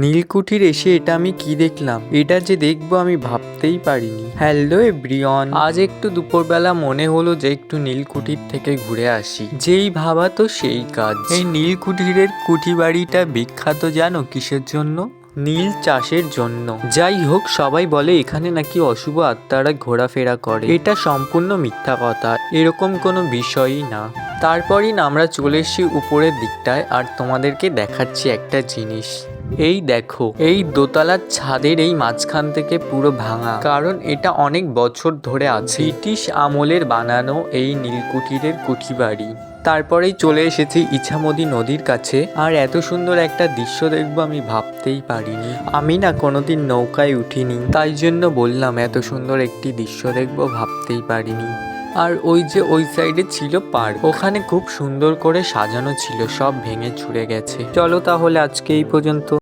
নীলকুঠির এসে এটা আমি কি দেখলাম, এটা যে দেখবো আমি ভাবতেই পারিনি। হ্যালো এভরিওয়ান, আজ একটু দুপুরবেলা মনে হলো যে একটু নীলকুঠির থেকে ঘুরে আসি। যেই ভাবা তো সেই কাজ। এই নীলকুঠিরের কুঠি বাড়িটা বিখ্যাত জানো কিসের জন্য? নীল চাষের জন্য। যাই হোক, সবাই বলে এখানে নাকি অশুভ আত্মারা ঘোরাফেরা করে। এটা সম্পূর্ণ মিথ্যা কথা, এরকম কোনো বিষয়ই না। তারপরই না আমরা চলে এসেছি উপরের দিকটায়, আর তোমাদেরকে দেখাচ্ছি একটা জিনিস। এই দেখো, এই দোতলার ছাদের এই মাঝখান থেকে পুরো ভাঙা, কারণ এটা অনেক বছর ধরে আছে। ব্রিটিশ আমলের বানানো এই নীলকুঠিরের কুঠি বাড়ি। তারপরেই চলে এসেছি ইছামতি নদীর কাছে, আর এত সুন্দর একটা দৃশ্য দেখবো আমি ভাবতেই পারিনি। আমি না কোনোদিন নৌকায় উঠিনি, তাই জন্য বললাম এত সুন্দর একটি দৃশ্য দেখবো ভাবতেই পারিনি। আর ওই যে ওই সাইডে ছিল পার্ক, ওখানে খুব সুন্দর করে সাজানো ছিল, সব ভেঙে চুরে গেছে। চলো তাহলে আজকে এই পর্যন্ত।